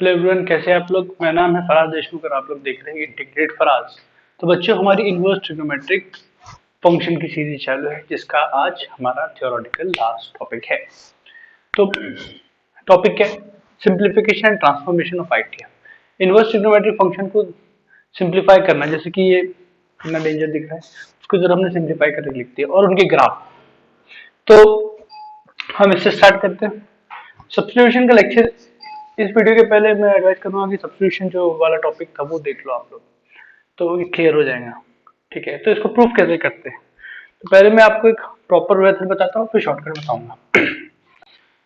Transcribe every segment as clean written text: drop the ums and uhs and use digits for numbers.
Hello everyone, कैसे हैं आप लोग। मेरा नाम है फराज देशमुख और आप लोग देख रहे हैं इंटीग्रेट फराज। तो बच्चों, हमारी इनवर्स ट्रिग्नोमेट्रिक फंक्शन की सीरीज चालू है, जिसका आज हमारा थ्योरेटिकल लास्ट टॉपिक है। तो टॉपिक क्या है? Simplification and transformation of idea. Inverse trigonometric function को सिंप्लीफाई करना, जैसे कि ये कितना डेंजर दिख रहा है, उसको जरा हमने सिंप्लीफाई करके लिख दिया, और उनके ग्राफ। तो हम इससे स्टार्ट करते हैं। सब्स्टिट्यूशन का लेक्चर, इस वीडियो के पहले मैं एडवाइस करूंगा कि सब्स्टिट्यूशन जो वाला टॉपिक था वो देख लो आप लोग, तो ये क्लियर हो जाएगा। ठीक है, तो इसको प्रूफ कैसे करते हैं। तो पहले मैं आपको एक प्रॉपर मेथड बताता हूँ, फिर शॉर्टकट बताऊंगा।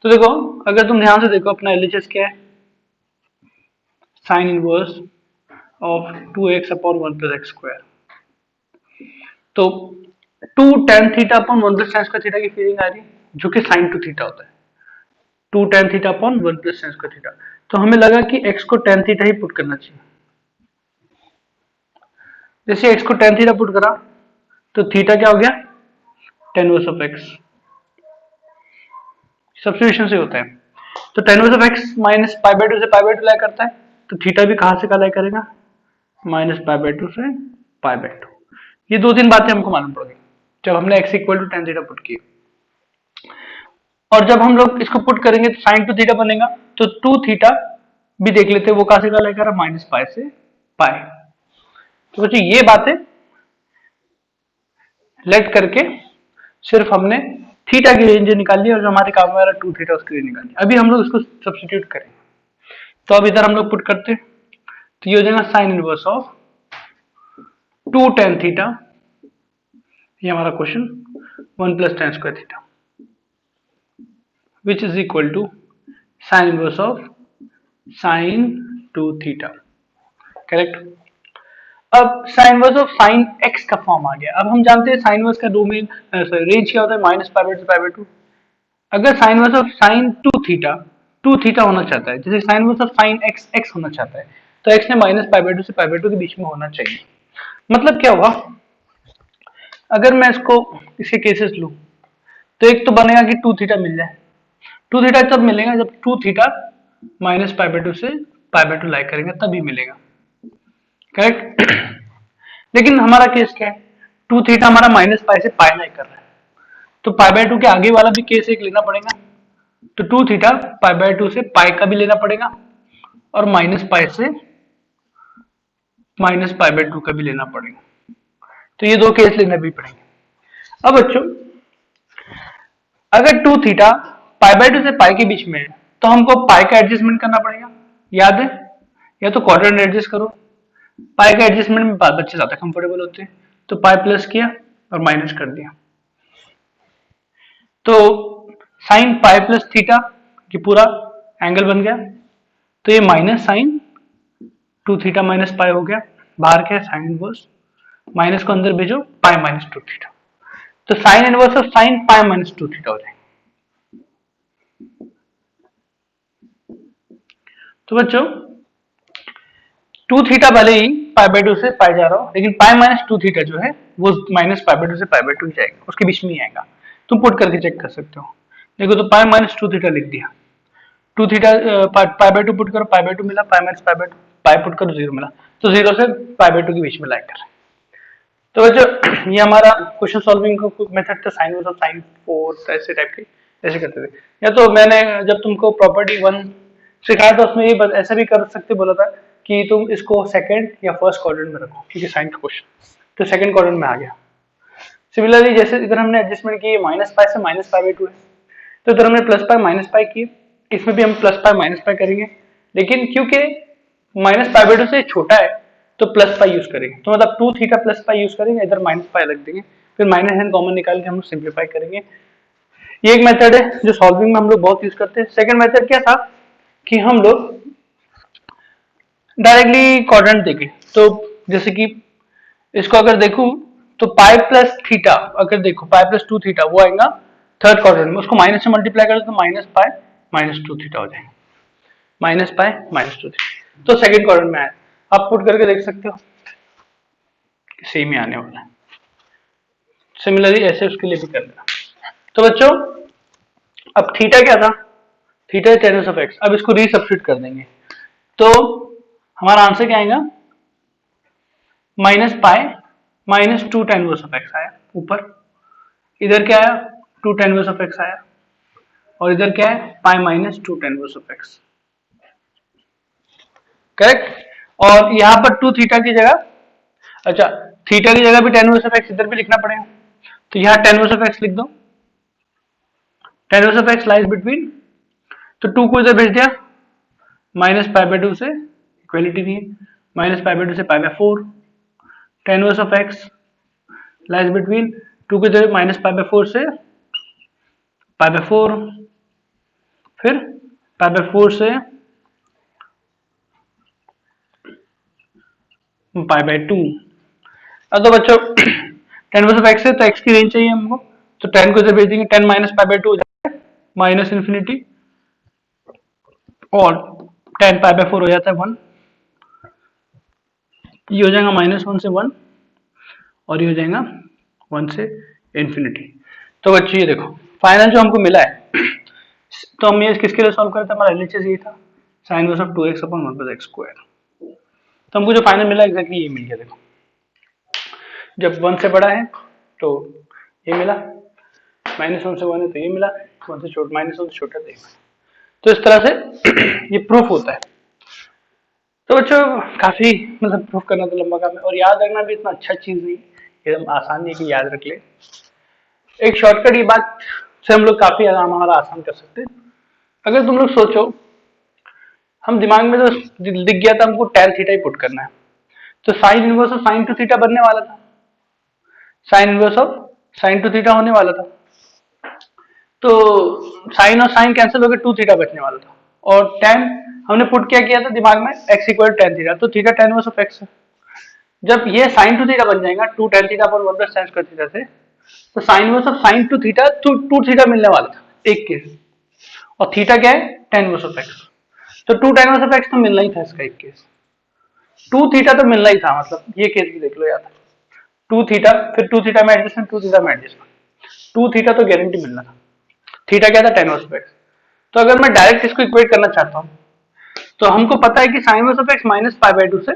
तो देखो, अगर तुम ध्यान से देखो, अपना एलएचएस क्या है? Sine inverse of 2x upon 1 plus x square. तो 2 tan theta upon 1 plus sine square theta की फीलिंग आ रही है, जो कि साइन टू थीटा होता है। 2 tan theta upon 1 plus sine square theta. तो हमें लगा कि x को tan थीटा ही पुट करना चाहिए। जैसे x को tan थीटा पुट करा तो थीटा क्या हो गया? tan inverse of x। Substitution से होता है। तो tan inverse of x minus pi by 2 से पाई बाय 2 लाई करता है, तो थीटा भी कहां से का लाई करेगा? माइनस पाई बाय 2 से पाई बाय 2। ये दो तीन बातें हमको मालूम पड़ गई जब हमने x equal to tan theta put किया। और जब हम लोग इसको पुट करेंगे तो साइन टू थीटा बनेगा, तो 2 थीटा भी देख लेते हैं, वो कहां से का लाई कर रहा? माइनस पाई से पाई। तो बच्चों, ये बातें लेट करके सिर्फ हमने थीटा की रेंज निकाल ली, और जो हमारे काम में आ रहा 2 थीटा उसकी रेंज निकाल ली। अभी हम लोग इसको सब्स्टिट्यूट करें, तो अब इधर हम लोग पुट करते, तो ये हो जाएगा sine inverse of 2 tan theta, ये हमारा question, 1 plus tan square theta, which is equal to sine inverse of sine 2 theta. Correct. अब sine inverse of sine x का फॉर्म आ गया। अब हम जानते हैं साइन इनवर्स का डोमेन, सॉरी, रेंज क्या होता है? माइनस पाई बाय 2 से पाई बाय 2। अगर sign inverse of sine 2 theta होना चाहता है, जैसे sign inverse of sine x x होना चाहता है, तो एक्स ने माइनस पाई बाय 2 से पाई बाय 2 के बीच में होना चाहिए। मतलब क्या हुआ? अगर मैं इसको, इसके केसेस लूं, तो एक तो बनेगा कि 2 थीटा मिल जाए। 2 थीटा तब मिलेगा जब 2 थीटा माइनस पाई बाय 2 से पाई बाय 2 लाई करेंगे, तभी मिलेगा। करेक्ट। लेकिन हमारा केस क्या है? 2 थीटा हमारा माइनस पाई से पाई लाई कर रहा है, तो पाई बाय 2 के आगे वाला भी केस एक लेना पड़ेगा। तो 2 थीटा पाई बाय 2 से पाई का भी लेना पड़ेगा, और माइनस पाई से माइनस पाई बाय 2 का भी लेना पड़ेगा। तो ये दो केस लेना भी पड़ेंगे। अब बच्चों, अगर 2 थीटा पाई बाय 2 से पाई के बीच में है, तो हमको पाई का एडजस्टमेंट करना पड़ेगा, याद है? या तो क्वाड्रेंट एडजस्ट करो। पाई का एडजस्टमेंट में बच्चे ज्यादा कंफर्टेबल होते हैं, तो पाई प्लस किया और माइनस कर दिया, तो साइन पाई प्लस थीटा ये पूरा एंगल बन गया। तो ये minus sine 2 theta minus pi हो गया। बाहर क्या है? साइन इनवर्स, माइनस को अंदर भेजो, पाई माइनस 2 थीटा। तो sine inverse of sine pi minus 2 theta हो जाएगा। तो बच्चों, 2 थीटा भले ही पाई बाय 2 से पाई जा रहा हो, लेकिन पाई माइनस 2 थीटा जो है वो माइनस पाई बाय 2 से पाई बाय 2 ही जाएगा, उसके बीच में ही आएगा। तुम पुट करके चेक कर सकते हो। देखो, तो पाई माइनस 2 थीटा लिख दिया। 2 थीटा पाई बाय 2 पुट करो, पाई बाय 2 मिला, पाई minus pi by 2, pi put करो, 0 मिला। तो 0 से पाई बाय 2 के बीच में लाइन कर। तो बच्चों, ये हमारा क्वेश्चन सॉल्विंग का मेथड था, साइन वर्स ऑफ साइन 4 ऐसे टाइप के ऐसे करते थे। या तो मैंने जब तुमको प्रॉपर्टी 1 सिखाया था, उसमें ये ऐसा भी कर सकते, बोला था कि तुम इसको सेकंड या फर्स्ट क्वाड्रेंट में रखो, क्योंकि साइन का क्वेश्चन, तो सेकंड क्वाड्रेंट में आ गया। सिमिलरली, जैसे इधर हमने एडजस्टमेंट की, माइनस पाई से माइनस पाई बाय 2 है, तो इधर हमने प्लस पाई माइनस पाई की, इसमें भी हम प्लस पाई माइनस पाई करेंगे, लेकिन क्योंकि माइनस पाई बाय 2 से छोटा है, तो प्लस पाई यूज करेंगे। तो मतलब 2 थीटा प्लस पाई यूज करेंगे, इधर माइनस पाई रख देंगे, फिर माइनस साइन कॉमन निकाल के हम लोग सिंप्लीफाई करेंगे। ये एक मेथड है जो सॉल्विंग में हम लोग बहुत यूज करते हैं। सेकंड मेथड क्या था कि हम लोग डायरेक्टली क्वाड्रेंट देखें। तो जैसे कि इसको अगर देखूं, तो पाई प्लस थीटा, अगर देखो पाई प्लस 2 थीटा वो आएगा थर्ड क्वाड्रेंट में, उसको माइनस से मल्टीप्लाई कर दो, तो माइनस पाई माइनस 2 थीटा हो जाएगा, माइनस पाई माइनस 2 थीटा। तो सेकंड क्वाड्रेंट में आया, आप पुट करके देख सकते हो, सेम ही आने वाला है। सिमिलरली ऐसे उसके लिए भी कर देना। तो बच्चों, अब थीटा क्या था? Theta tan of x। अब इसको रीसब्स्टिट्यूट कर देंगे। तो हमारा आंसर क्या आएगा, minus pi minus 2 tan inverse of x आया ऊपर, इधर क्या आया 2 tan इनवर्स ऑफ एक्स आया, और इधर क्या है pi minus 2 tan inverse of x, correct. और यहाँ पर 2 थीटा की जगह, अच्छा थीटा की जगह भी tan इनवर्स ऑफ एक्स इधर भी लिखना पड़ेगा, तो यहाँ tan इनवर्स ऑफ एक्स लिख दो, tan inverse of x lies between, तो 2 को इधर भेज दिया, माइनस पाई बाय 2 से equality the, minus pi by 2 से pi by 4, tan inverse of x lies between 2 को इधर माइनस पाई बाय 4 से पाई बाय 4, फिर पाई बाय 4 से पाई बाय 2। अब तो बच्चों tan इनवर्स ऑफ एक्स है तो x की रेंज चाहिए हमको, तो tan को इधर भेज देंगे, tan माइनस पाई बाय 2 हो जाता है माइनस इन्फिनिटी, और tan पाई बाय 4 हो जाता है 1, ये हो जाएगा माइनस 1 से 1, और ये हो जाएगा 1 से इन्फिनिटी। तो बच्चों ये देखो फाइनल जो हमको मिला है, तो हम ये किसके लिए सॉल्व करते हैं, हमारा एलएचएस ये था sin inverse of 2x upon 1 plus x square. तो हमको जो फाइनल मिला एग्जैक्टली ये मिल गया, देखो जब 1 से बड़ा है तो ये मिला, माइनस 1 से 1 है तो ये मिला, 1 से छोटा माइनस 1 से छोटा तो ये मिला। तो इस तरह से ये प्रूफ होता है। तो बच्चों काफी मतलब प्रूफ करना तो लंबा काम है, और याद रखना भी इतना अच्छा चीज नहीं, एकदम आसान नहीं कि याद रख ले, एक शॉर्टकट ये बात से हम लोग काफी आराम हमारा आसान कर सकते हैं। अगर तुम लोग सोचो, हम दिमाग में तो दिख गया था हमको tan थीटा ही पुट करना है, तो sine inverse of sign two theta बनने वाला था, sign inverse of sign two theta होने वाला था, तो साइन और साइन कैंसिल हो गए, 2 थीटा बचने वाला था, और tan हमने पुट क्या किया था दिमाग में, x इक्वल tan थीटा, तो theta tan inverse of x है। जब ये साइन टू थीटा बन जाएगा 2 tan थीटा पर 1 प्लस tan स्क्वायर थीटा से, तो sine inverse of sign two theta 2 theta मिलने वाला था एक केस, और थीटा क्या है tan इनवर्स ऑफ x, तो 2 tan इनवर्स ऑफ x तो मिलना ही था इसका एक केस, 2 थीटा तो मिलना ही था, मतलब ये केस भी देख लो याद, 2 थीटा फिर 2 थीटा में एडजस्टमेंट, 2 थीटा में एडजस्टमेंट, 2 थीटा तो गारंटी मिलना था, थीटा क्या था tan इनवर्स ऑफ x। तो अगर मैं डायरेक्ट इसको इक्वेट करना चाहता हूँ, तो हमको पता है कि sign inverse of x minus pi by 2 से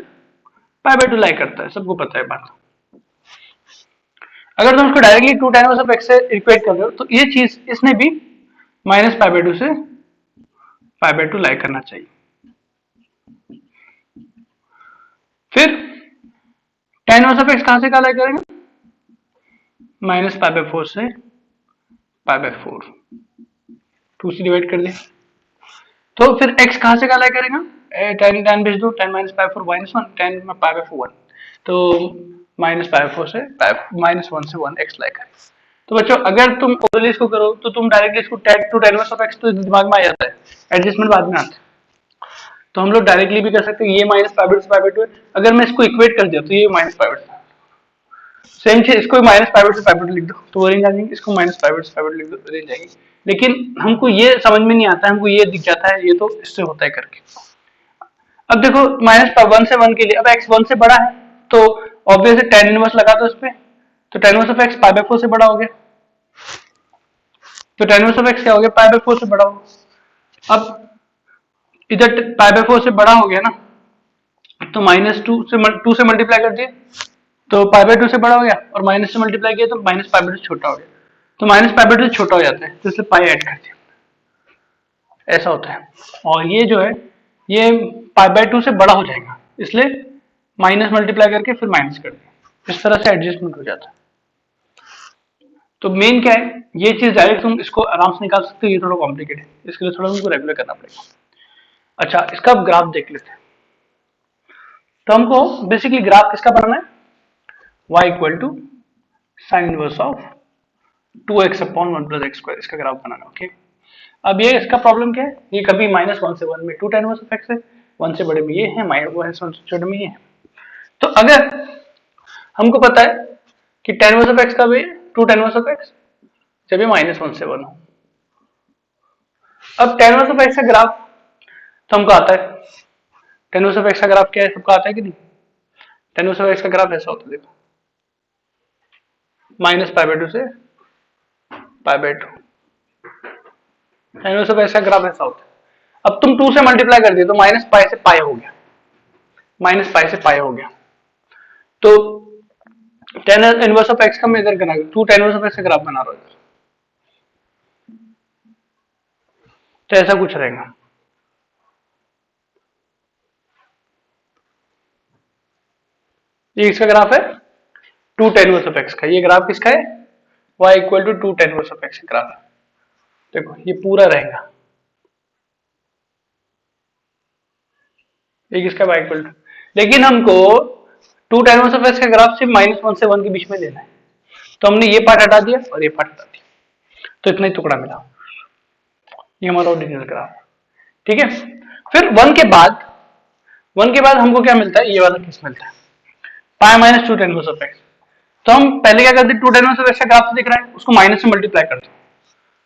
पाई बाय 2 लाई करता है, सबको पता है बात। अगर तुम इसको directly 2 tan inverse of x से इक्वेट कर रहे हो, तो ये चीज इसने भी माइनस पाई बाय 2 से पाई बाय 2 लाई करना चाहिए। फिर tan इनवर्स ऑफ x कहां से कहां लाई करेंगे, माइनस पाई बाय 4 से पाई बाय 4, 2 से डिवाइड कर दिया, तो फिर x कहां से कहां लाई करेगा, tan tan भेज दो, tan minus pi 4 minus 1, tan में पाई बाय 4 1, तो माइनस पाई 4 से माइनस 1 से 1 x लाई करेगा। तो बच्चों अगर तुम ओरली इसको करो तो तुम डायरेक्टली इसको tan to tan inverse of x तो दिमाग में आ जाता है, एडजस्टमेंट बाद में आता है, तो हम लोग डायरेक्टली भी कर सकते हैं, ये माइनस पाई बाय 2 से पाई बाय 2 है, अगर मैं इसको इक्वेट कर दिया तो ये माइनस पाई बाय 2, सेम चीज इसको माइनस पाई बाय 2 से पाई बाय 2 लिख दो तो वो रेंज आ जाएगी, इसको माइनस पाई बाय 2 से पाई बाय 2 लिख दो रेंज आएगी। लेकिन हमको ये समझ में नहीं आता, हमको ये दिख जाता है ये तो इससे होता है करके। अब देखो माइनस 1 से 1 के लिए, अब x 1 से बड़ा है तो ऑब्वियसली tan इनवर्स लगा दो इस पे, तो tan inverse of x pi by 4 से बड़ा हो गया, तो tan इनवर्स ऑफ x क्या हो गया, पाई बाय 4 से बड़ा हो गया। अब इधर पाई बाय 4 से बड़ा हो गया ना, तो माइनस 2 से मल्टीप्लाई कर दिए तो पाई बाय 2 से बड़ा हो गया, और माइनस से मल्टीप्लाई किया तो माइनस पाई बाय 2 से छोटा हो गया, तो माइनस पाई बाय 2 से छोटा हो जाता है, तो इसलिए पाई ऐड कर दिया, ऐसा होता है। और ये जो है ये पाई बाय 2 से बड़ा हो जाएगा, इसलिए माइनस मल्टीप्लाई करके फिर माइनस कर दिया, इस तरह से एडजस्टमेंट हो जाता है। तो मेन क्या है, ये चीज डायरेक्ट तुम इसको आराम से निकाल सकते हो, ये थोड़ा कॉम्प्लिकेटेड है, इसके लिए थोड़ा तुमको रेगुलर करना पड़ेगा। अच्छा इसका ग्राफ देख लेते हैं, तो हमको बेसिकली ग्राफ किसका बनाना है, y equal to sine inverse of 2x upon 1 plus x square, इसका ग्राफ बनाना। ओके अब ये इसका प्रॉब्लम क्या है, ये कभी माइनस 1 से 1 में 2 tan इनवर्स ऑफ x है, 1 से बड़े में ये है, माइनस 1 से छोटे में ये है। तो अगर हमको पता है कि tan इनवर्स ऑफ x का भी 2 tan इनवर्स ऑफ x जब ये माइनस 1 से 1 हो, अब tan इनवर्स ऑफ x का ग्राफ तो हमको आता है, tan इनवर्स ऑफ x का ग्राफ क्या है, सबको आता है कि नहीं, tan इनवर्स ऑफ x का ग्राफ ऐसा होता है, देखो माइनस पाई बाय 2 से पाई by 2, tan inverse of x का ग्राफ ऐसा होता है। अब तुम 2 से मल्टीप्लाई कर दिए तो माइनस पाई से पाई हो गया, माइनस पाई से पाई हो गया। तो टेन इनवर्स ऑफ एक्स का मैं इधर बना, two tan inverse of x का ग्राफ बना रहा हूं इधर, तो ऐसा कुछ रहेगा। ये इसका ग्राफ है two tan inverse of x का। ये ग्राफ किसका है? y equal to two tan inverse of x का ग्राफ। देखो ये पूरा रहेगा, ये किसका y इक्वल टू, लेकिन हमको two tan inverse of x का ग्राफ सिर्फ -1 से 1 के बीच में लेना है, तो हमने ये पार्ट हटा दिया और ये पार्ट हटा दिया, तो इतना ही टुकड़ा मिला। ये हमारा ओरिजिनल ग्राफ, ठीक है। फिर 1 के बाद हमको क्या मिलता है? ये वाला केस मिलता है, pi minus two tan inverse of x. तो हम पहले क्या करते हैं? Two tan inverse of x का ग्राफ दिख रहा है, उसको माइनस से मल्टीप्लाई करते हैं।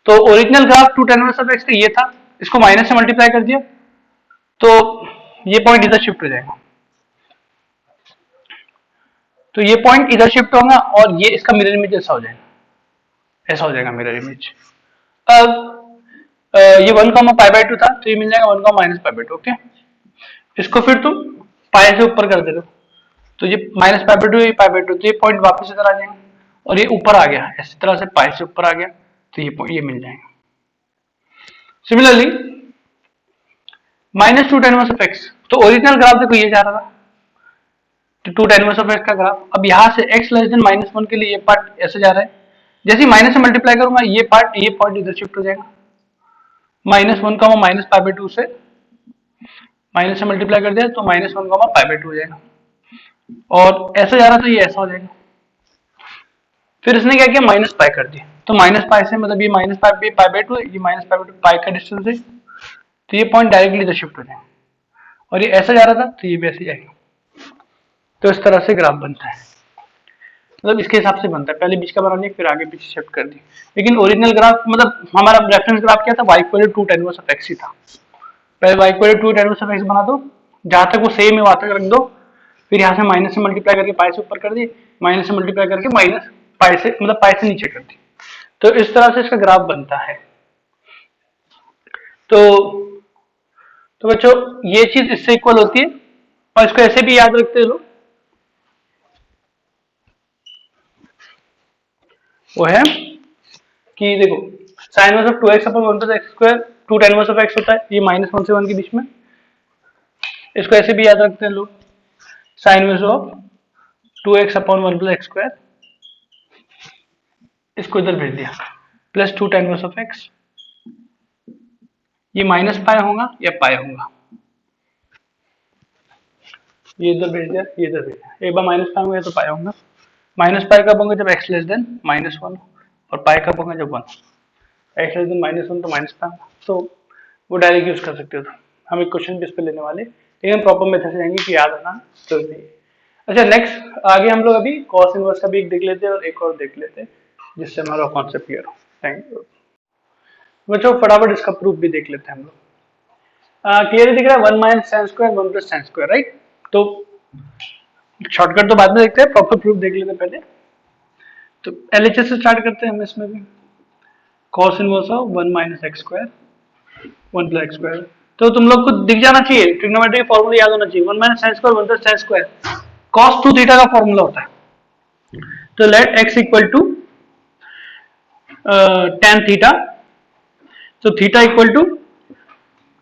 तो original graph two tan inverse of x का ये था, इसको माइनस से मल्टीप्लाई कर दिया, तो ये पॉइंट इधर शिफ्ट हो जाएगा, तो ये पॉइंट इधर शिफ्ट होगा और ये इसका मिरर इमेज ऐसा हो जाएगा, ऐसा हो जाएगा मिरर इमेज। अब ये 1,π/2 था, तो ये मिल जाएगा 1,-π/2। ओके, इसको फिर तुम पाई से ऊपर कर दे रहे हो, तो ये -π/2 ये π/2, तो ये पॉइंट वापस इधर आ जाएगा और ये ऊपर आ गया, इसी तरह से पाई से ऊपर आ गया, तो ये मिल जाएगा। Similarly -2 tan inverse of x, तो ओरिजिनल ग्राफ देखो ये जा रहा था, तो 2 tan इनवर्स ऑफ एक्स का ग्राफ। अब यहाँ से x लेस देन -1 के लिए ये पार्ट ऐसे जा रहा है, जैसे ही माइनस से मल्टीप्लाई करूंगा ये पॉइंट इधर शिफ्ट हो जाएगा, -1, -π/2 से माइनस से मल्टीप्लाई कर दिया तो -1, π/2 हो जाएगा, और ऐसे जा रहा था ये ऐसा हो जाएगा। फिर इसने क्या किया? माइनस पाई कर दिया, तो माइनस पाई से मतलब ये -π/2 ये -π/2 पाई का डिस्टेंस है, तो ये पॉइंट डायरेक्टली इधर शिफ्ट हो जाएगा, और ये ऐसा जा रहा था तो ये भी ऐसे जाएगा। तो इस तरह से ग्राफ बनता है, मतलब इसके हिसाब से बनता है, पहले बीच का बना दिया फिर आगे पीछे शिफ्ट कर दी। लेकिन ओरिजिनल ग्राफ मतलब हमारा रेफरेंस ग्राफ क्या था? y equal to 2 tan inverse of x ही था। पहले y equal to 2 tan inverse of x बना दो, जहां तक वो सेम है वहां तक रख दो, फिर यहाँ से माइनस से मल्टीप्लाई करके पाई से ऊपर कर दी, माइनस से मल्टीप्लाई करके माइनस पाई से मतलब पाई से नीचे कर दी, तो इस तरह से इसका ग्राफ बनता है। तो बच्चों ये चीज इससे इक्वल होती है, और इसको ऐसे भी याद रखते हैं लोग, वो है कि देखो sign inverse of 2x upon 1 plus x square 2 tan inverse of x होता है, ये -1 से 1 के बीच में, इसको ऐसे भी याद रखते हैं लोग, sign inverse of 2x upon 1 plus x square, इसको इधर भेज दिया plus 2 tan inverse of x, ये माइनस पाई होगा या पाई होगा, ये इधर भेज दिया ये इधर भेज दिया, एक बार माइनस पाई होगा तो पाई होगा, माइनस पाई कब होगा? जब x लेस देन -1, और पाई कब होगा? जब 1, x लेस देन -1 तो माइनस पाई, तो वो डायरेक्ट यूज कर सकते हो। तो हम एक क्वेश्चन भी इस पे लेने वाले, लेकिन प्रॉपर मेथड से जाएंगे कि याद रखना जरूरी है। अच्छा नेक्स्ट आगे हम लोग अभी कॉस इनवर्स का भी एक देख लेते हैं और एक और देख लेते हैं, जिससे हमारा कॉन्सेप्ट क्लियर हो। थैंक यू बच्चों, फटाफट इसका प्रूफ भी देख लेते हैं हम लोग। क्लियर दिख रहा है 1 minus sin square 1 plus sin square, right. तो शॉर्टकट तो बाद में देखते हैं, प्रॉपर प्रूफ देख लेते हैं पहले। तो LHS से स्टार्ट करते हैं हम इसमें भी, cos inverse of 1 minus x square 1 plus x square, तो तुम लोग को दिख जाना चाहिए, ट्रिग्नोमेट्री का फॉर्मूला याद होना चाहिए, 1 minus sin square 1 plus sin square cos 2 theta का फॉर्मूला होता है। तो let x equal to tan theta, so theta equal to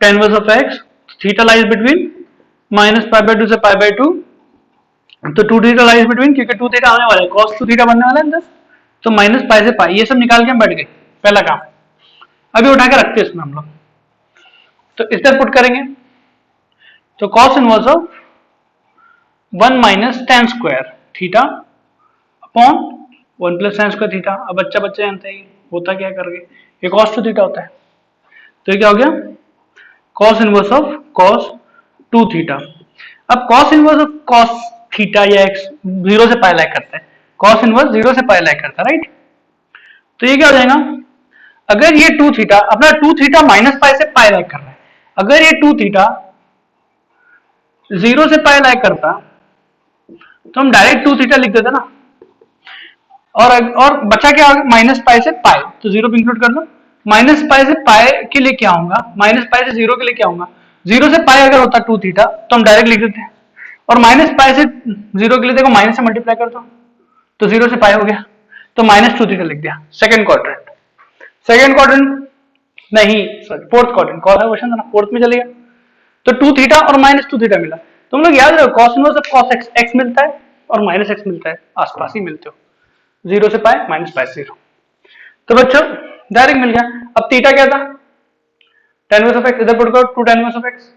tan inverse of x, theta lies between -π/2 से π/2, तो 2 थीटा lies between, क्योंकि 2 थीटा आने वाला है, cos 2 थीटा बनने वाला है अंदर, तो माइनस पाई से पाई, ये सब निकाल के हम बैठ गए, पहला काम। अभी उठा के रखते हैं इसमें हम लोग, तो इस तरह पुट करेंगे, तो cos inverse of 1 minus tan square theta upon 1 plus sin square theta. अब बच्चा जानते हैं होता क्या करके, ये cos 2 थीटा होता है, तो ये क्या हो गया? cos inverse of cos 2 theta. अब cos inverse of cos theta या x 0 से पाई लाइक करता है, cos इनवर्स 0 से पाई लाइक करता है, राइट। तो ये क्या हो जाएगा? अगर ये 2 थीटा अपना 2 थीटा माइनस पाई से पाई लाइक कर रहा है, अगर ये 2 थीटा 0 से पाई लाइक करता तो हम डायरेक्ट 2 थीटा लिख देते ना, और बचा क्या माइनस पाई से पाई, तो 0 पे इंक्लूड कर दो, माइनस पाई से पाई के लिए क्या आऊंगा, माइनस पाई से जीरो के लिए क्या आऊंगा, जीरो से पाई अगर होता 2 थीटा तो हम डायरेक्ट लिख देते हैं, और माइनस पाई से जीरो के लिए देखो माइनस से मल्टीप्लाई कर दो तो जीरो से पाई हो गया, तो माइनस 2 थीटा लिख दिया। सेकंड क्वाड्रेंट, सेकंड क्वाड्रेंट नहीं सॉरी फोर्थ क्वाड्रेंट, कौन सा क्वेश्चन था ना, फोर्थ में चलेगा, तो 2 थीटा और माइनस 2 थीटा मिला। तुम लोग याद रखो cos inverse of cos x, x मिलता है और माइनस एक्स मिलता है, आसपास ही मिलते हो, जीरो से पाई माइनस पाई से जीरो, तो बच्चों डायरेक्ट मिल गया। अब थीटा क्या था, tan इनवर्स ऑफ एक्स, इधर पुट करो 2 tan इनवर्स ऑफ एक्स,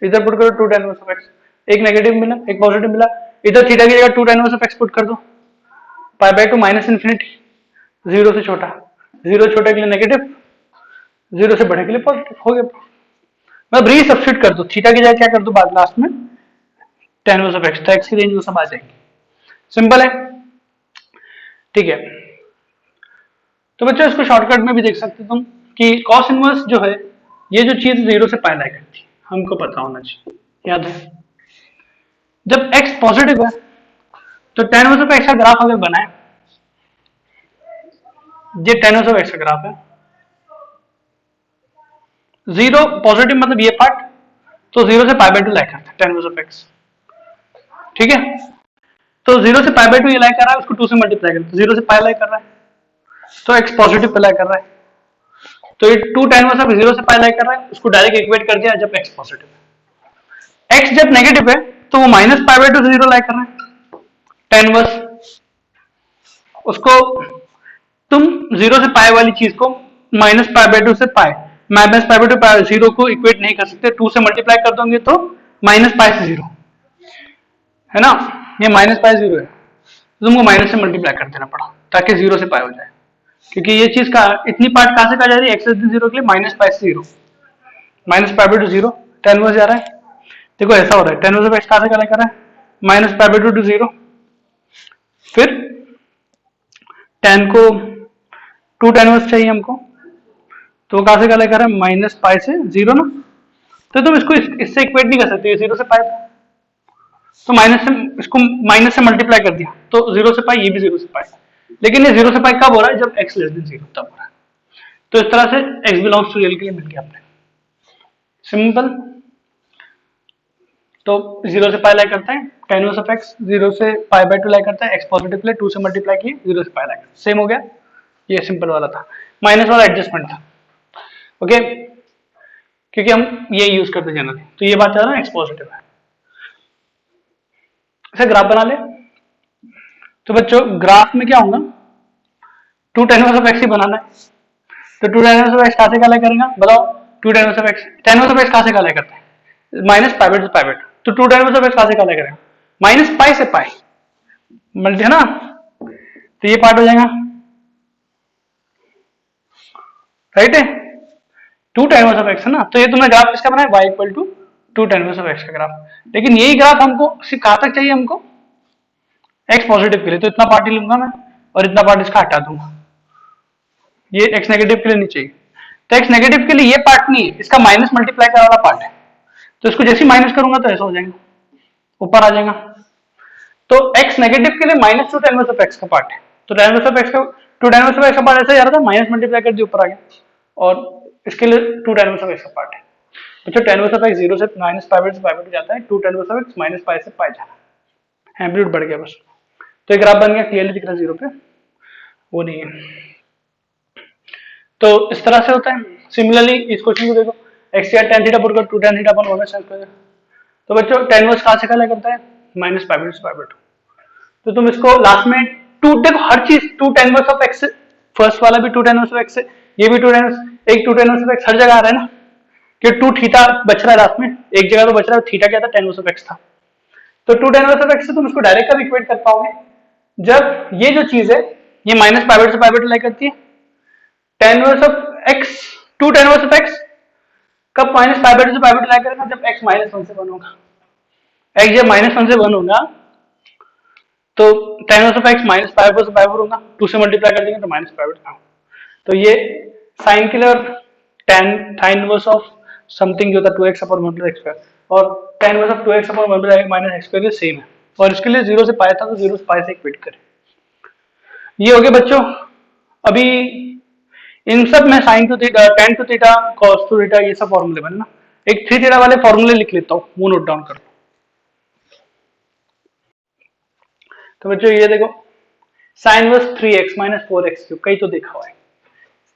इधर पुट करो 2 tan इनवर्स ऑफ एक्स, एक नेगेटिव मिला एक पॉजिटिव मिला, इधर थीटा की जगह 2 tan inverse of x put कर दो, पाई बाय 2 माइनस इन्फिनिटी, जीरो से छोटा, जीरो छोटे के लिए नेगेटिव, जीरो से बड़े के लिए पॉजिटिव, हो गया। मतलब री सब्स्टिट्यूट कर दो, थीटा की जगह क्या कर दो बाद लास्ट में tan इनवर्स ऑफ एक्स, तो एक्स की रेंज वो सब आ जाएंगे, सिंपल है, ठीक है। तो बच्चों इसको शॉर्टकट में भी देख सकते तुम कि cos इनवर्स जो है ये जो चीज जीरो से पाई लाई करती है, हमको पता होना चाहिए, याद है जब x पॉजिटिव है तो tan इनवर्स ऑफ x का ग्राफ अगर बनाए, ये tan इनवर्स ऑफ x का ग्राफ है, जीरो पॉजिटिव मतलब ये पार्ट, तो जीरो से पाई बाय 2 लाई करता है tan इनवर्स ऑफ x, ठीक है। तो जीरो से पाई बाय 2 ये लाई कर रहा है, उसको 2 से मल्टीप्लाई करते, जीरो से पाई लाई कर रहा है तो x पॉजिटिव पे लाई कर रहा है, तो ये 2 tan इनवर्स ऑफ जीरो से पाई लाई कर रहा है, उसको डायरेक्ट इक्वेट कर दिया जब x पॉजिटिव है, x जब नेगेटिव है तो वो माइनस पाई बाय 2 से जीरो लाई कर रहा है, tan इनवर्स उसको तुम जीरो से पाई वाली चीज को माइनस पाई बाय 2 से pi, minus pi by 2 pi zero को इक्वेट नहीं कर सकते, 2 से मल्टीप्लाई कर दोगे तो माइनस पाई से जीरो है ना, ये माइनस पाई जीरो है, तो तुमको माइनस से मल्टीप्लाई कर देना पड़ा ताकि जीरो से पाई हो जाए, क्योंकि ये चीज का इतनी पार्ट कहां से कहा जा रही है, एक्स जीरो के लिए माइनस पाई से zero, minus pi by 2 zero, tan inverse जा रहा है, देखो ऐसा हो रहा है, tan इनवर्स ऑफ एक्स कहां से कहा कर रहा है minus pi by 2 to zero, फिर tan को 2 tan इनवर्स चाहिए हमको, तो वो कहां से कहा कर रहा है माइनस पाई से जीरो ना, तो तुम इसको इससे इक्वेट नहीं कर सकते, जीरो से पाई, तो माइनस से इसको माइनस से मल्टीप्लाई कर दिया तो जीरो से पाई, ये भी जीरो से पाई, लेकिन ये जीरो से पाई कब हो रहा है जब x लेस देन जीरो तब हो रहा है, तो इस तरह से x बिलोंग्स टू रियल के लिए मिल गया अपने, सिंपल। तो जीरो से पाई लाई करता है tan inverse of x, zero से पाई बाय 2 लाई करता है, x पॉजिटिव के लिए 2 से मल्टीप्लाई किए, जीरो से पाई लाई करता, सेम हो गया, ये सिंपल वाला था, माइनस वाला एडजस्टमेंट था, ओके, क्योंकि हम ये यूज करते जनरली, तो ये बात है ना x पॉजिटिव है, इसे ग्राफ बना ले, तो बच्चों ग्राफ में क्या होगा 2 tan इनवर्स ऑफ x ही बनाना है, तो 2 tan इनवर्स ऑफ x कहां से क्या करेगा बताओ, 2 tan inverse of x, tan inverse of x कहां से क्या करता है minus pi by 2 pi by 2, तो 2 tan इनवर्स ऑफ x कहां से क्या करेगा माइनस पाई से पाई मल्टी है ना, तो ये पार्ट हो जाएगा, राइट है 2 tan इनवर्स ऑफ x है ना, तो ये तुमने ग्राफ किसका बनाया y equal to 2 tan inverse of x का ग्राफ, लेकिन यही ग्राफ हमको सिर्फ कहां तक चाहिए हमको x पॉजिटिव के लिए, तो इतना पार्ट ही लूंगा मैं और इतना पार्ट इसका हटा दूंगा, ये x नेगेटिव के लिए नहीं चाहिए, तो x नेगेटिव के लिए ये पार्ट नहीं है, इसका माइनस मल्टीप्लाई करने वाला पार्ट है, तो इसको जैसे ही माइनस करूंगा तो ऐसा हो जाएगा, ऊपर आ जाएगा, तो x नेगेटिव के लिए minus 2 tan inverse of x का पार्ट है, तो tan इनवर्स ऑफ x का 2 tan इनवर्स ऑफ x का पार्ट ऐसा जा रहा था, माइनस मल्टीप्लाई कर दिया ऊपर आ गया, और इसके लिए 2 tan इनवर्स ऑफ x का पार्ट है, तो tan inverse of x zero से minus pi by 2 pi by 2 जाता है, 2 tan inverse of x minus pi से पाई जाना, एम्पलीट्यूड बढ़ गया बस, तो एक ग्राफ बन गया, क्लियरली दिख रहा है जीरो पे, वो नहीं है, तो इस तरह से होता है। सिमिलरली इस क्वेश्चन को देखो, x या tan थीटा पुट कर 2 tan थीटा अपन होगा सेंस कर, तो बच्चों tan इनवर्स कहां से क्या करता है minus pi by 2 pi by 2, तो तुम इसको लास्ट में 2 देखो हर चीज 2 tan inverse of x, first वाला भी 2 tan इनवर्स ऑफ x है, ये भी 2 tan एक 2 tan इनवर्स ऑफ x हर जगह आ रहा है ना, कि 2 थीटा बच रहा है लास्ट में, एक जगह तो बच रहा है, थीटा क्या था tan इनवर्स ऑफ x था, तो 2 tan इनवर्स ऑफ x से तुम इसको डायरेक्ट कब इक्वेट कर पाओगे जब ये जो चीज है ये माइनस पाई बाय 2 से पाई बाय 2 लाई करती है, tan inverse of x 2 tan inverse of x कब माइनस पाई बाय 2 से पाई बाय 2 लाई करेगा जब x माइनस 1 से 1 होगा, x जब माइनस 1 से 1 होगा तो tan inverse of x minus pi bye 4 से पाई बाय 4 होगा, 2 से मल्टीप्लाई कर देंगे तो माइनस पाई बाय 2, तो ये साइन के लिए और tan इनवर्स ऑफ समथिंग जो था 2x upon 1 plus x square, और tan inverse of 2x upon 1 plus minus x square same है, और इसके लिए 0 से पाई था तो 0 से पाई से इक्वेट करें, ये हो गया बच्चों। अभी इन सब में sine two theta, tan two theta, cos two theta, ये सब फॉर्मूले बनना। एक थ्री थीटा वाले फॉर्मूले लिख लेता हूँ, वो नोट डाउन कर लो। तो बच्चों ये देखो, sign verse 3x minus 4x cube, कहीं तो देखा हुआ है,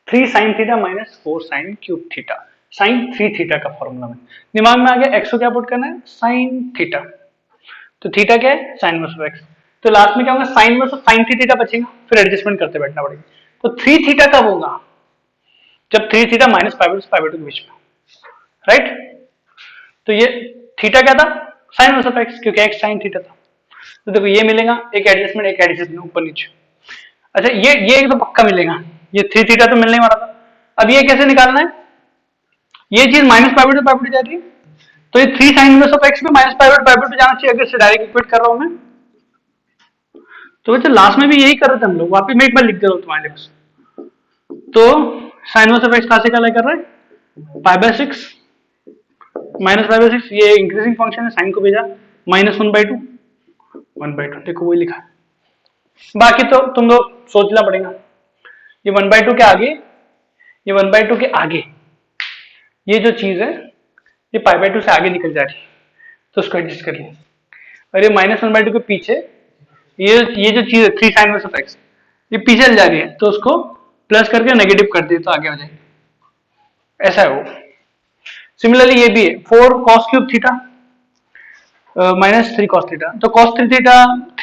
3 sine theta minus 4 sine cube theta, sine 3 theta का फॉर्मूला में दिमाग में आ गया। x को क्या पुट करना है, साइन थीटा, तो थीटा क्या है, साइन वर्स ऑफ x। तो लास्ट में क्या होगा, sine inverse of sine theta बचेगा, फिर एडजस्टमेंट करते बैठना पड़ेगा। तो 3 थीटा कब होगा, जब 3 थीटा माइनस पाई बाय 2 के बीच में, राइट। तो ये थीटा क्या था, साइन वर्स ऑफ x, क्योंकि x साइन थीटा था। तो देखो ये मिलेगा, एक एडजस्टमेंट एक एडजस्टमेंट ऊपर नीचे। अच्छा ये एक तो पक्का मिलेगा, ये 3 थीटा तो मिलने वाला था। अब ये कैसे निकालना है, ये चीज माइनस पाई बाय 2 जा रही है, तो ये 3 साइन इनवर्स ऑफ x में माइनस पाई बाय 2 जाना चाहिए, अगर से डायरेक्ट इक्वेट कर रहा हूं मैं। तो बच्चे लास्ट में भी यही कर रहे थे हम लोग, वापस मैं एक बार लिख दे रहा हूं तुम्हारे लिए बस। तो साइन इनवर्स ऑफ x कहां से क्या कर रहा है, pi by 6 minus pi bye 6, ये इंक्रीजिंग फंक्शन है, साइन को भेजा माइनस 1/2, 1/2 देखो वही लिखा। बाकी तो तुम लोग सोचना पड़ेगा, ये 1/2 के आगे, ये 1/2 के आगे ये जो चीज है, ये पाई बाय 2 से आगे निकल जा रही है, तो उसको एडजस्ट कर लिया। और ये माइनस 1/2 के पीछे ये जो चीज है 3 साइन इनवर्स ऑफ x, ये पीछे चल जा रही है, तो उसको प्लस करके नेगेटिव कर दिए तो आगे हो जाएगी, ऐसा है वो। सिमिलरली ये भी है 4 cos cube theta minus 3 cos theta, तो cos 3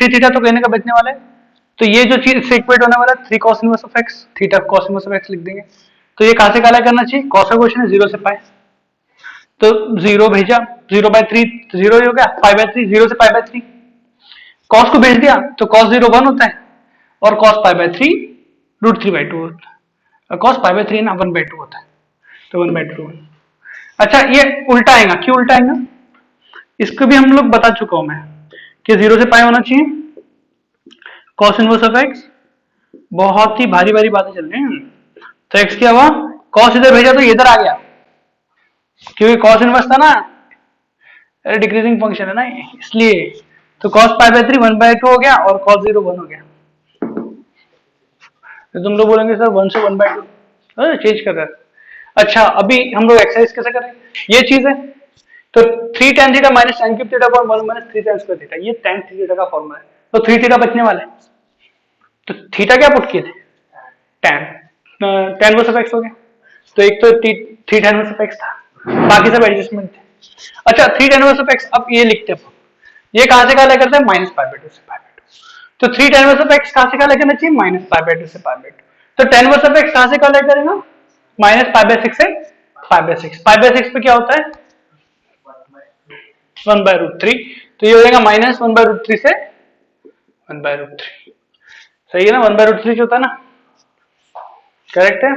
थीटा तो कहने का बचने वाला है, तो ये जो चीज इससे इक्वेट होने वाला है 3 cos inverse of x, theta cos inverse of x लिख देंगे। तो ये कहां से काला करना चाहिए, cos का क्वेश्चन है 0 से पाई, तो 0 भेजा, 0/3 0 ही हो गया, पाई बाय 3 0 से पाई बाय 3, cos को भेज दिया तो cos 0 1 होता है, और cos पाई बाय 3 √3/2 होता है, cos पाई बाय 3 ना 1/2 होता है, तो 1/2। अच्छा ये उल्टा आएगा, क्यों उल्टा आएगा, इसको भी हम लोग बता चुका हूं मैं कि 0 से पाई होना चाहिए, cos इनवर्स ऑफ x, बहुत ही भारी भारी बातें चल रही हैं। तो x क्या हुआ, cos इधर भेजा तो इधर आ गया, क्योंकि cos इनवर्स था ना, अरे डिक्रीजिंग फंक्शन है ना इसलिए, तो cos पाई बाय 3 1/2 हो गया, और cos 0 1 हो गया। तो तुम लोग बोलेंगे सर 1 से 1/2 चेंज कर रहा है। अच्छा अभी हम लोग एक्सरसाइज कैसे करें, ये चीज है, तो 3 tan theta minus tan cube theta upon 1 minus 3 tan square theta, ये tan थीटा का फॉर्मूला है, तो 3 थीटा बचने वाला है, तो थीटा क्या पुट किए थे, tan, tan inverse of x हो गया, तो एक तो 3 tan वर्स ऑफ x था, बाकी सब एडजस्टमेंट थे। अच्छा 3 tan वर्स ऑफ x, अब ये लिखते हैं, ये कहां से क्या करते हैं, माइनस पाई बाय 2 से पाई बाय 2, तो 3 tan वर्स ऑफ x कहां से क्या करना चाहिए, माइनस पाई बाय 2 से पाई बाय 2, तो tan वर्स ऑफ x कहां से क्या करेगा, माइनस पाई बाय 6 से पाई बाय 6, पाई बाय 6 पे क्या होता है 1/√3, तो ये हो जाएगा माइनस 1/√3 से 1/√3, सही है ना, 1/√3 जो होता है ना, करेक्ट है।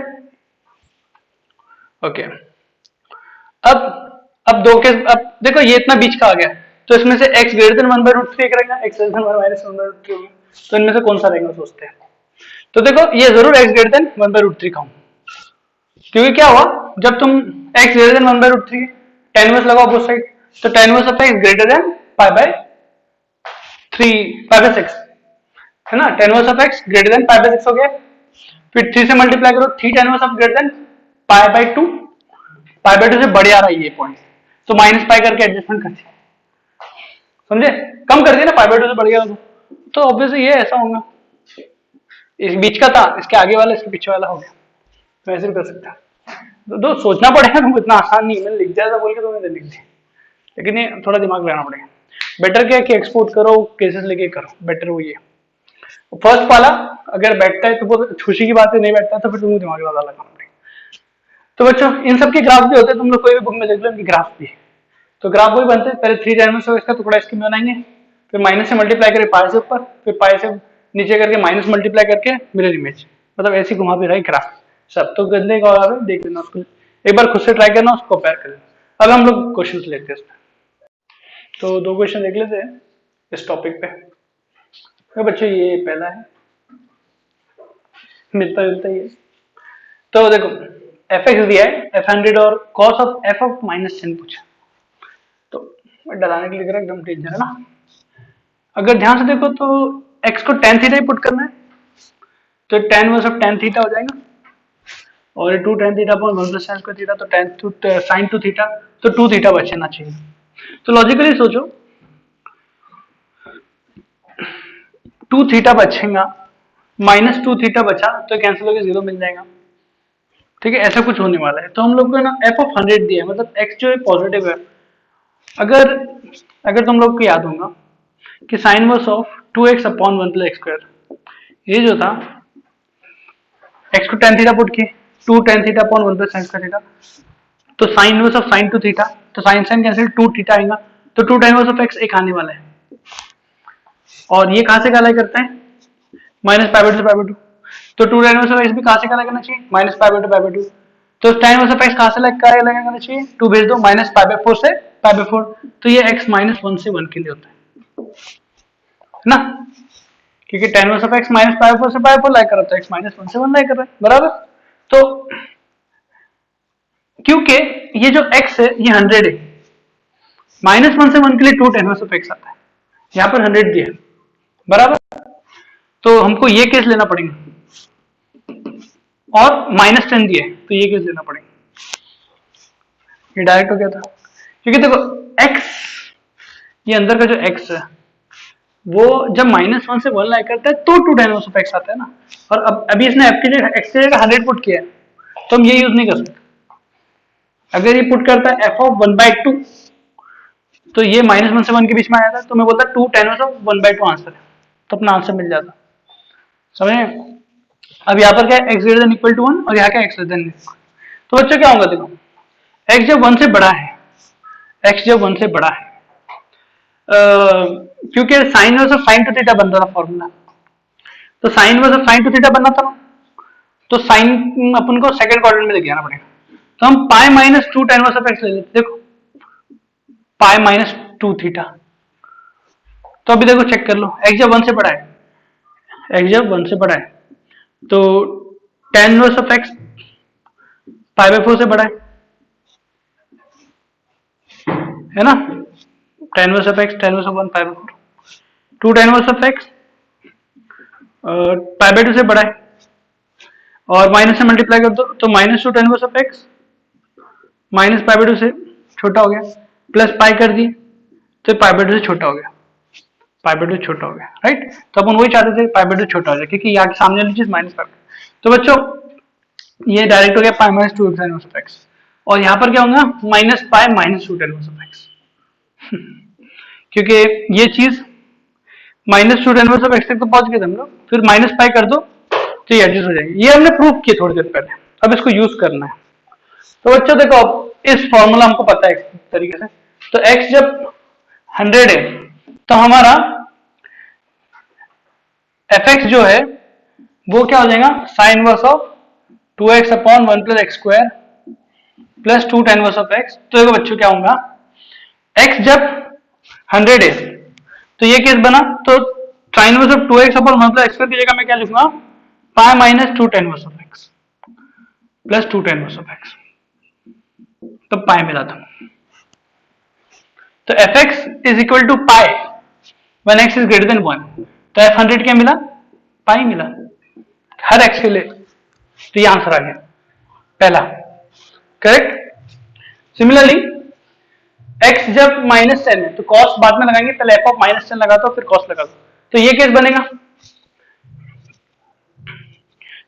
ओके अब दो के, अब देखो ये इतना बीच का आ गया, तो इसमें से x ग्रेटर देन 1/√3 एक रहेगा, x लेस देन 1 माइनस 1/√3 होगा, तो इनमें से कौन सा रहेगा सोचते हैं। तो देखो ये जरूर x ग्रेटर देन 1/√3 का, क्योंकि क्या हुआ, जब तुम x greater then 1/√3 tan inverse लगाओ बोथ साइड, तो tan inverse of x greater than pi by 6 है ना, tan inverse of x greater than pi by 6 हो गया, फिर 3 से मल्टीप्लाई करो, 3 tan inverse of greater than pi by 2, pi by 2 से बड़े आ रहा है ये पॉइंट, तो माइनस पाई करके एडजस्टमेंट कर दिया, समझे, कम कर दिया ना, पाई बाय 2 से बढ़ गया तो ऑब्वियसली ये ऐसा होगा, इस बीच का था, इसके आगे वाला इसके पीछे वाला हो गया, तो ऐसे भी कर सकता है। तो सोचना पड़ेगा, तुमको इतना आसान नहीं, मैंने लिख दिया था बोल के तो मैंने लिख दिया, लेकिन ये थोड़ा दिमाग लगाना पड़ेगा। बेटर क्या है कि एक्सपोर्ट करो, केसेस लेके करो, बेटर वही है। फर्स्ट वाला अगर बैठता है तो बहुत खुशी की बात है, नहीं बैठता तो फिर तुमको दिमाग ज्यादा लगाना पड़ेगा। तो बच्चों इन सब के ग्राफ भी होते हैं, तुम लोग कोई भी बुक में देख लो, इनके ग्राफ भी है, तो ग्राफ वही बनते हैं, पहले 3 डायमेंशन में इसका टुकड़ा इसके में बनाएंगे, फिर माइनस से मल्टीप्लाई करके पाई से ऊपर, फिर पाई से नीचे करके माइनस मल्टीप्लाई करके मिरर इमेज, मतलब ऐसे घुमा फिरा ग्राफ सब, तो गंदे का और देख लेना उसको, एक बार खुद से ट्राई करना, उसको कंपेयर कर लेना। अब हम लोग क्वेश्चन लेते हैं इसमें, तो 2 क्वेश्चन देख लेते हैं इस टॉपिक पे। तो बच्चों ये पहला है, मिलता जुलता ही है, तो देखो एफ एक्स दिया है f100 और cos ऑफ f ऑफ -10 पूछा, तो डराने के लिए करा एकदम डेंजर है ना। अगर ध्यान से देखो तो x को tan थीटा ही पुट करना है, तो tan inverse of tan theta हो जाएगा, और ये 2 tan theta upon 1 plus sin square theta, तो tan टू sin 2 थीटा, तो 2 थीटा बचना चाहिए। तो लॉजिकली सोचो 2 थीटा बचेगा, माइनस 2 थीटा बचा तो कैंसिल होकर 0 मिल जाएगा। ठीक है, ऐसा कुछ होने वाला है। तो हम लोग को ना f ऑफ 100 दिया है, मतलब x जो है पॉजिटिव है। अगर अगर तुम लोग को याद होगा कि sign inverse of 2x upon 1 plus x square, ये जो था x को tan थीटा पुट किए, 2 tan theta upon 1 plus sin square theta, तो sine inverse of sin 2 theta, तो साइन साइन कैंसिल 2 थीटा आएगा, तो 2 tan इनवर्स ऑफ x एक आने वाला है। और ये कहां से कैलकुलेट करते हैं, माइनस पाई बाय 2 से पाई बाय 2, तो 2 tan इनवर्स ऑफ x भी कहां से कैलकुलेट करना चाहिए, minus pi by 2 pi by 2, तो tan इनवर्स ऑफ x कहां से कैलकुलेट करना चाहिए, 2 भेज दो, माइनस पाई बाय 4 से पाई बाय 4, तो ये x माइनस 1 से 1 के लिए होता है ना, क्योंकि tan inverse of x minus pi bye 4 से पाई बाय 4 लाइक कर रहा है, तो x माइनस 1 से 1 लाइक कर रहा है, बराबर। तो क्योंकि ये जो x है ये 100 है, माइनस 1 से 1 के लिए 2 tan इनवर्स ऑफ x आता है, यहाँ पर 100 दिया है, बराबर। तो हमको ये केस लेना पड़ेगा और माइनस 10 दिया है, तो ये केस लेना पड़ेगा। ये डायरेक्ट हो गया था, क्योंकि देखो x, ये अंदर का जो x है वो जब माइनस 1 से 1 लाइक करता है तो 2 tan इनवर्स ऑफ x आता है ना, और अब अभी इसने f की जगह x की जगह 100 पुट किया है, तो हम ये यूज नहीं कर सकते। अगर ये पुट करता है f ऑफ 1/2, तो ये माइनस 1 से 1 के बीच में आया था, तो मैं बोलता 2 tan इनवर्स ऑफ 1/2 आंसर है, तो अपना आंसर मिल जाता, समझे। अब यहाँ पर क्या है, x greater than equal to 1 और यहाँ क्या x लेस देन, तो बच्चों क्या होगा, देखो x जब 1 से बड़ा है, x जब 1 से बड़ा है, क्योंकि sign inverse of sin 2 theta बन रहा था फॉर्मूला, तो sine inverse of sin 2 theta बनना था ना, तो साइन अपन को सेकंड क्वाड्रेंट में लेके आना पड़ेगा, तो हम पाई minus 2 tan inverse of x ले लेते, देखो पाई माइनस 2 थीटा। तो अभी देखो चेक कर लो, x जब 1 से बड़ा है, x जब 1 से बड़ा है, तो tan inverse of x pi by 4 से बड़ा है ना, tan inverse of x tan inverse of 1 pi by 4, 2 tan inverse of x pi by 2 से बड़ा है, और माइनस से मल्टीप्लाई कर दो, तो minus 2 tan inverse of x minus pi by 2 से छोटा हो गया, प्लस पाई कर दी तो पाई बाय 2 से छोटा हो गया, पाई बाय 2 छोटा हो गया, राइट। तो अपन वही चाहते थे, पाई बाय 2 छोटा हो जाए, क्योंकि यहाँ के सामने वाली चीज माइनस पाई। तो बच्चों ये डायरेक्ट हो गया पाई minus 2 tan inverse of x, और यहाँ पर क्या होगा, minus pi minus 2 tan inverse of x, क्योंकि ये चीज minus 2 tan inverse of x तक तो पहुंच गए हम लोग, फिर माइनस पाई कर दो तो ये एडजस्ट हो जाएगी। ये हमने प्रूफ किया थोड़ी देर पहले, अब इसको यूज करना है। तो बच्चों देखो इस फॉर्मूला हमको पता है इस तरीके से, तो x जब 100 है तो हमारा fx जो है वो क्या हो जाएगा, sine inverse of 2x upon 1 plus x square plus 2 tan inverse of x। तो देखो बच्चों क्या होगा, x जब 100 है तो ये केस बना, तो sine inverse of 2x upon 1 plus x square की जगह मैं क्या लिखूंगा, pi minus 2 tan inverse of x plus 2 tan inverse of x, तो पाई मिला था। तो fx is equal to pi when x is greater than 1, तो f100 क्या मिला, पाई मिला हर x के लिए, तो ये आंसर आ गया पहला, करेक्ट। सिमिलरली x जब माइनस 10 है तो cos बाद में लगाएंगे, पहले f ऑफ माइनस 10 लगा दो फिर cos लगा दो, तो ये केस बनेगा।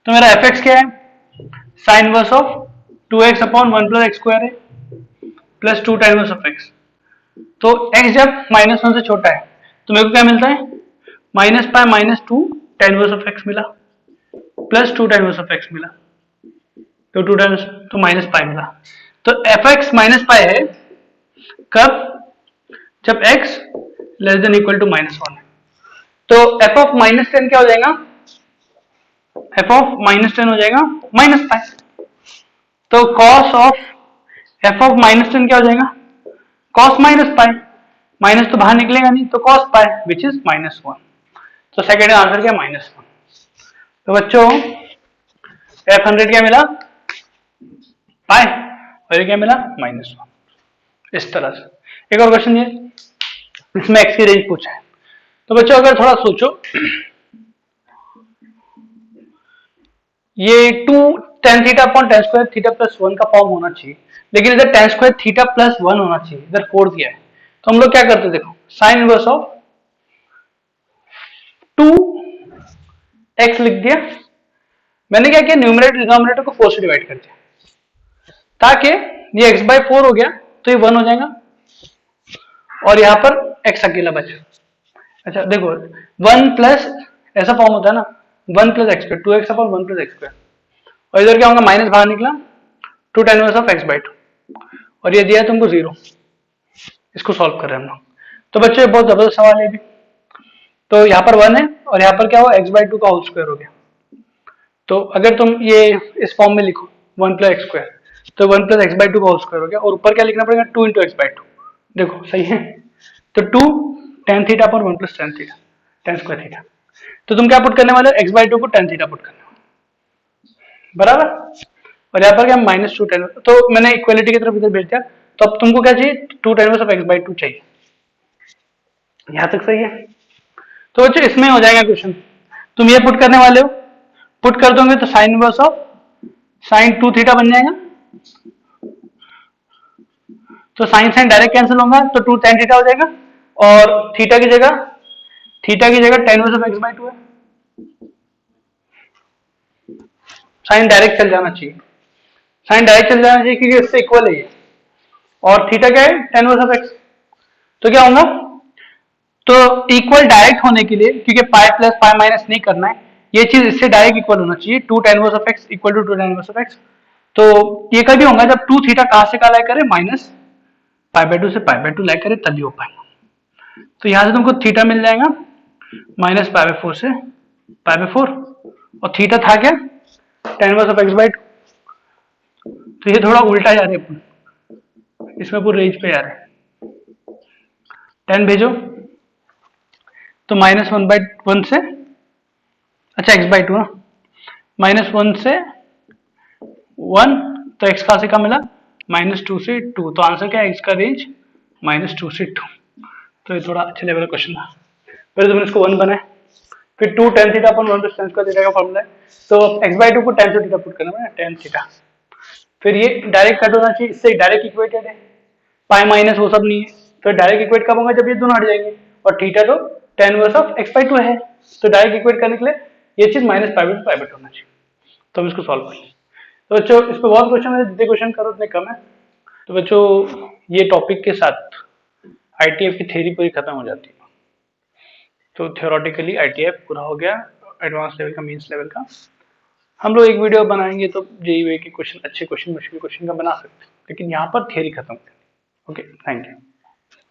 तो मेरा fx क्या है, sine inverse of 2x upon 1 plus x square है plus 2 tan inverse of x। तो x जब माइनस 1 से छोटा है तो मेरे को क्या मिलता है, minus pi minus 2 tan inverse of x मिला plus 2 tan inverse of x मिला, तो 2 tan तो माइनस पाई मिला। तो fx माइनस पाई है कब, जब x less than equal to minus 1 है। तो f ऑफ माइनस 10 क्या हो जाएगा, f ऑफ माइनस 10 हो जाएगा माइनस पाई, तो cos of f of minus 10 क्या हो जाएगा, cos माइनस पाई, माइनस तो बाहर निकलेगा नहीं, तो cos pi which is minus 1। तो सेकेंड आंसर क्या, माइनस 1। तो बच्चों f100 क्या मिला, पाई, और ये क्या मिला, माइनस 1। इस तरह से एक और क्वेश्चन ये, इसमें x की रेंज पूछा है। तो बच्चों अगर थोड़ा सोचो, ये 2 tan theta upon tan square theta plus 1 का फॉर्म होना चाहिए, लेकिन इधर tan स्क्वायर थीटा प्लस 1 होना चाहिए, इधर 4 दिया है। तो हम लोग क्या करते हैं, देखो साइन इनवर्स ऑफ 2x लिख दिया। मैंने क्या किया, न्यूमरेटर डिनोमिनेटर को 4 से डिवाइड कर दिया, ताकि ये x/4 हो गया तो ये 1 हो जाएगा और यहाँ पर x अकेला बचा। अच्छा देखो 1 प्लस ऐसा फॉर्म होता है ना, 1 plus x square 2x upon 1 plus x square, और इधर क्या होगा, माइनस बाहर निकला 2 tan इनवर्स ऑफ x/2, और ये दिया है तुमको 0। इसको सॉल्व कर रहे हैं हम लोग। तो बच्चों ये बहुत जबरदस्त सवाल है भी। तो यहाँ पर 1 है और यहाँ पर क्या हुआ, x/2 का होल स्क्वायर हो गया। तो अगर तुम ये इस फॉर्म में लिखो 1 प्लस एक्स स्क्वायर, तो 1 प्लस x/2 का होल स्क्वायर हो गया, और ऊपर क्या लिखना पड़ेगा, 2 इंटू x/2। देखो सही है। तो 2 tan थीटा पर 1 plus tan theta tan square theta. तो तुम क्या पुट करने वाले हो, x/2 को tan थीटा पुट करने वाले, बराबर। और यहाँ पर क्या -2 tan, तो मैंने इक्वलिटी की तरफ इधर भेज दिया। तो अब तुमको क्या चाहिए, 2 tan इनवर्स ऑफ x/2 चाहिए। यहाँ तक सही है। तो बच्चों इसमें हो जाएगा क्वेश्चन, तुम ये पुट करने वाले हो, पुट कर दोगे तो sine inverse of sine 2 theta बन जाएगा। तो साइन साइन डायरेक्ट कैंसिल होगा, तो 2 tan थीटा हो जाएगा, और थीटा की जगह tan इनवर्स ऑफ x/2 है। साइन डायरेक्ट चल जाना चाहिए, साइन डायरेक्ट चल जाना चाहिए क्योंकि इससे इक्वल है ये, और थीटा क्या है, tan इनवर्स ऑफ x। तो क्या होगा, तो इक्वल डायरेक्ट होने के लिए, क्योंकि पाई प्लस पाई माइनस नहीं करना है, ये चीज इससे डायरेक्ट इक्वल होना चाहिए, 2 tan inverse of x equal to 2 tan inverse of x। तो ये कभी होगा जब 2 थीटा कहां से कहां लाई करे, माइनस पाई/2 से पाई/2 लाई करे, तभी हो पाएगा। तो यहां से तुमको थीटा मिल जाएगा माइनस पाई/4 से पाई/4, और थीटा था क्या, tan इनवर्स ऑफ x/2। तो ये थोड़ा उल्टा जा रहे हैं, इसमें पूरे रेंज पे जा रहे हैं। 10 भेजो तो -1/1 से, अच्छा x/2 ना, -1 से 1, तो x कहां से कहां मिला, -2 से 2। तो आंसर क्या है, x का रेंज -2 से 2। तो ये थोड़ा अच्छे लेवल का क्वेश्चन था। पहले तुमने इसको 1 बनाए, फिर 2 tan थीटा अपन 1 tan स्क्वायर थीटा का फॉर्मूला है, तो x/2 को tan से थीटा पुट करना है, tan थीटा। फिर ये डायरेक्ट कट होना चाहिए, इससे डायरेक्ट इक्वेटेड है, पाई माइनस वो सब नहीं है। फिर डायरेक्ट इक्वेट कब होगा, जब ये दोनों हट जाएंगे, और थीटा तो tan इनवर्स ऑफ x/2 है। तो डायरेक्ट इक्वेट करने के लिए ये चीज -पाई/2 होना चाहिए। तो हम इसको सॉल्व करेंगे। तो बच्चों इस पे बहुत क्वेश्चन है, जितने क्वेश्चन करो उतने कम है। तो बच्चों ये टॉपिक के साथ आईटीएफ की थ्योरी पूरी खत्म हो जाती है। तो थियोरेटिकली आईटीएफ पूरा हो गया, एडवांस लेवल का, मींस लेवल का। हम लोग एक वीडियो बनाएंगे तो जेईई के क्वेश्चन, अच्छे क्वेश्चन, मुश्किल क्वेश्चन का बना सकते हैं, लेकिन यहाँ पर थियरी खत्म करेंगे। Okay, thank you.